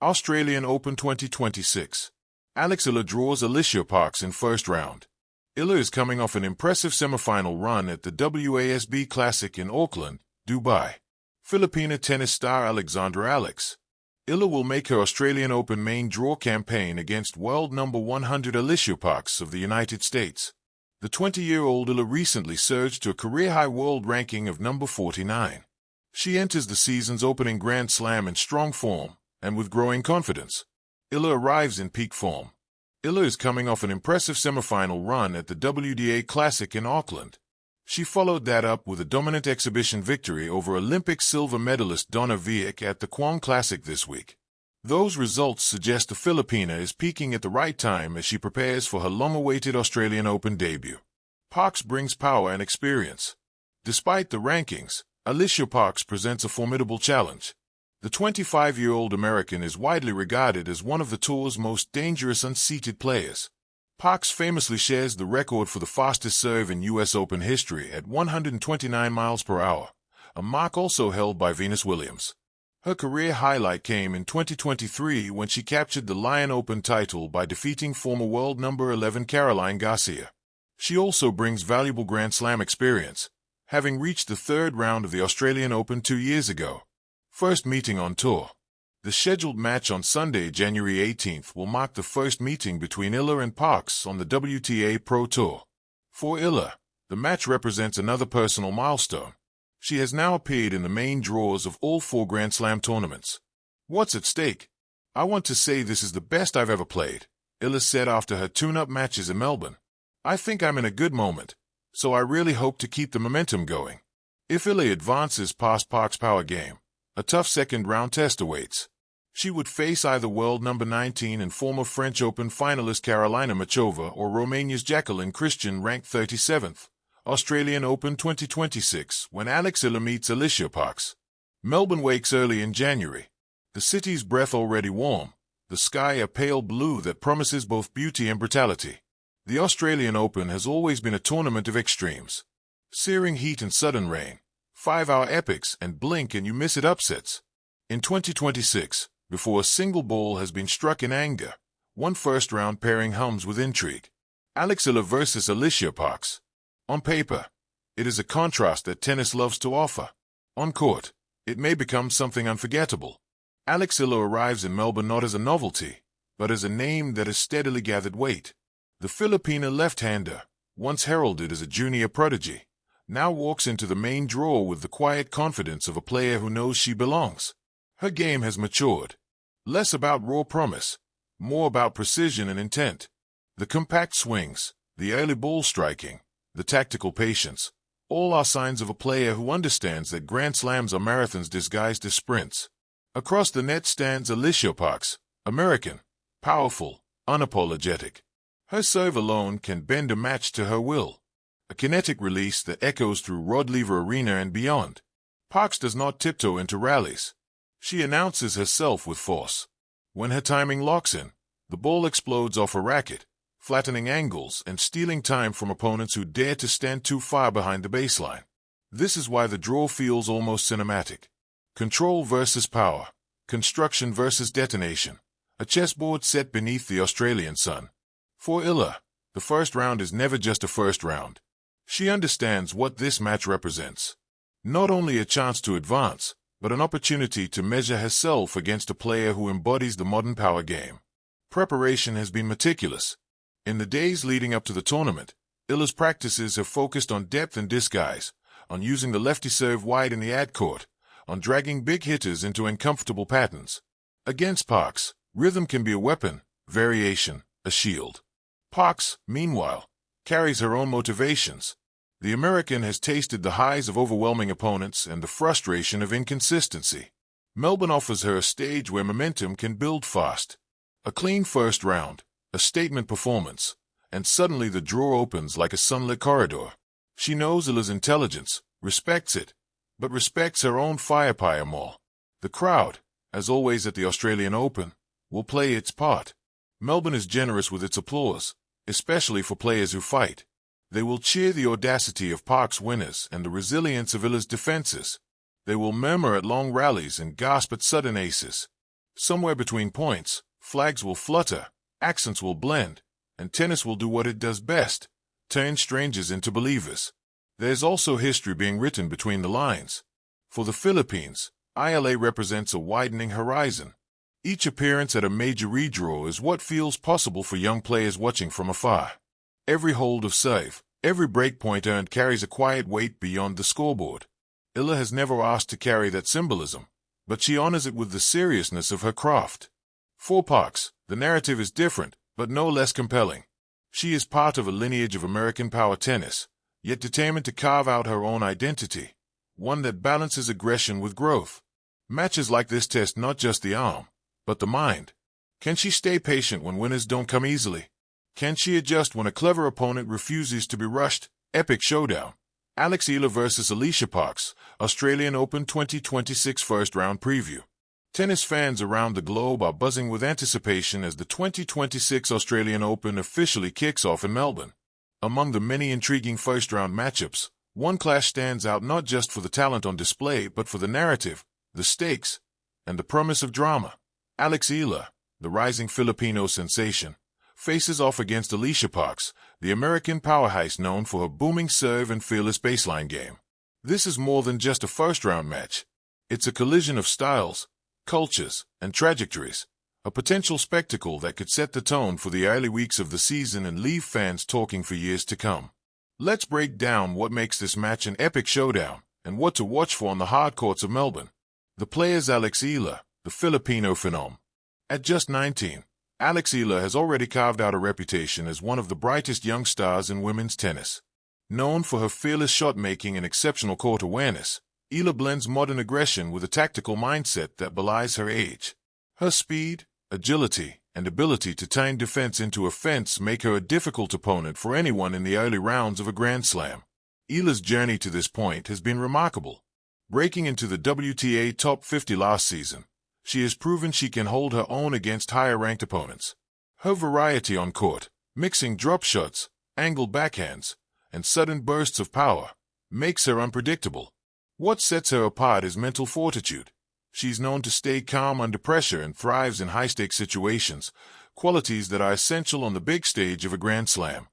Australian Open 2026. Eala draws Alycia in first round. Eala is coming off an impressive semi-final run at the WASB Classic in Auckland, Dubai. Filipina tennis star Alexandra Alex. Eala will make her Australian Open main draw campaign against world number 100 Alycia of the United States. The 20-year-old Eala recently surged to a career-high world ranking of number 49. She enters the season's opening Grand Slam in strong form, and with growing confidence. Eala arrives in peak form. Eala is coming off an impressive semifinal run at the WDA Classic in Auckland. She followed that up with a dominant exhibition victory over Olympic silver medalist Donna Viek at the Kwong Classic this week. Those results suggest the Filipina is peaking at the right time as she prepares for her long-awaited Australian Open debut. Parks brings power and experience. Despite the rankings, Alycia presents a formidable challenge. The 25-year-old American is widely regarded as one of the tour's most dangerous unseated players. Parks famously shares the record for the fastest serve in U.S. Open history at 129 miles per hour, a mark also held by Venus Williams. Her career highlight came in 2023 when she captured the Lyon Open title by defeating former world number 11 Caroline Garcia. She also brings valuable Grand Slam experience, having reached the third round of the Australian Open 2 years ago. First meeting on tour. The scheduled match on Sunday, January 18th, will mark the first meeting between Eala and Parks on the WTA Pro Tour. For Eala, the match represents another personal milestone. She has now appeared in the main draws of all 4 Grand Slam tournaments. What's at stake? I want to say this is the best I've ever played, Eala said after her tune-up matches in Melbourne. I think I'm in a good moment, so I really hope to keep the momentum going. If Eala advances past Parks' power game, a tough second-round test awaits. She would face either world number 19 and former French Open finalist Carolina Machova or Romania's Jacqueline Christian ranked 37th. Australian Open 2026 when Eala meets Alycia. Melbourne wakes early in January. The city's breath already warm, the sky a pale blue that promises both beauty and brutality. The Australian Open has always been a tournament of extremes. Searing heat and sudden rain, 5-hour epics and blink and you miss it upsets. In 2026, before a single ball has been struck in anger, one first-round pairing hums with intrigue. Eala versus Alycia. On paper, it is a contrast that tennis loves to offer. On court, it may become something unforgettable. Eala arrives in Melbourne not as a novelty, but as a name that has steadily gathered weight. The Filipina left-hander, once heralded as a junior prodigy, now walks into the main draw with the quiet confidence of a player who knows she belongs. Her game has matured. Less about raw promise, more about precision and intent. The compact swings, the early ball striking, the tactical patience, all are signs of a player who understands that Grand Slams are marathons disguised as sprints. Across the net stands Alycia, American, powerful, unapologetic. Her serve alone can bend a match to her will. A kinetic release that echoes through Rod Laver Arena and beyond. Parks does not tiptoe into rallies. She announces herself with force. When her timing locks in, the ball explodes off a racket, flattening angles and stealing time from opponents who dare to stand too far behind the baseline. This is why the draw feels almost cinematic. Control versus power. Construction versus detonation. A chessboard set beneath the Australian sun. For Eala, the first round is never just a first round. She understands what this match represents. Not only a chance to advance, but an opportunity to measure herself against a player who embodies the modern power game. Preparation has been meticulous. In the days leading up to the tournament, Eala's practices have focused on depth and disguise, on using the lefty serve wide in the ad court, on dragging big hitters into uncomfortable patterns. Against Parks, rhythm can be a weapon, variation, a shield. Parks, meanwhile, carries her own motivations. The American has tasted the highs of overwhelming opponents and the frustration of inconsistency. Melbourne offers her a stage where momentum can build fast. A clean first round, a statement performance, and suddenly the draw opens like a sunlit corridor. She knows Eala's intelligence, respects it, but respects her own firepower more. The crowd, as always at the Australian Open, will play its part. Melbourne is generous with its applause, especially for players who fight. They will cheer the audacity of Parks' winners and the resilience of Eala's defenses. They will murmur at long rallies and gasp at sudden aces. Somewhere between points, flags will flutter, accents will blend, and tennis will do what it does best, turn strangers into believers. There's also history being written between the lines. For the Philippines, Eala represents a widening horizon. Each appearance at a major redraw is what feels possible for young players watching from afar. Every hold of serve, every breakpoint earned carries a quiet weight beyond the scoreboard. Eala has never asked to carry that symbolism, but she honors it with the seriousness of her craft. For Parks, the narrative is different, but no less compelling. She is part of a lineage of American power tennis, yet determined to carve out her own identity, one that balances aggression with growth. Matches like this test not just the arm, but the mind. Can she stay patient when winners don't come easily? Can she adjust when a clever opponent refuses to be rushed? Epic Showdown. Eala vs. Alycia Parks, Australian Open 2026 first-round preview. Tennis fans around the globe are buzzing with anticipation as the 2026 Australian Open officially kicks off in Melbourne. Among the many intriguing first-round matchups, one clash stands out not just for the talent on display but for the narrative, the stakes, and the promise of drama. Eala, the rising Filipino sensation, faces off against Alycia Parks, the American powerhouse known for her booming serve and fearless baseline game. This is more than just a first-round match. It's a collision of styles, cultures, and trajectories, a potential spectacle that could set the tone for the early weeks of the season and leave fans talking for years to come. Let's break down what makes this match an epic showdown and what to watch for on the hard courts of Melbourne. The player's Eala, the Filipino phenom. At just 19, Eala has already carved out a reputation as one of the brightest young stars in women's tennis. Known for her fearless shot-making and exceptional court awareness, Eala blends modern aggression with a tactical mindset that belies her age. Her speed, agility, and ability to turn defense into offense make her a difficult opponent for anyone in the early rounds of a Grand Slam. Eala's journey to this point has been remarkable. Breaking into the WTA top 50 last season, she has proven she can hold her own against higher-ranked opponents. Her variety on court, mixing drop shots, angled backhands, and sudden bursts of power, makes her unpredictable. What sets her apart is mental fortitude. She's known to stay calm under pressure and thrives in high-stakes situations, qualities that are essential on the big stage of a Grand Slam.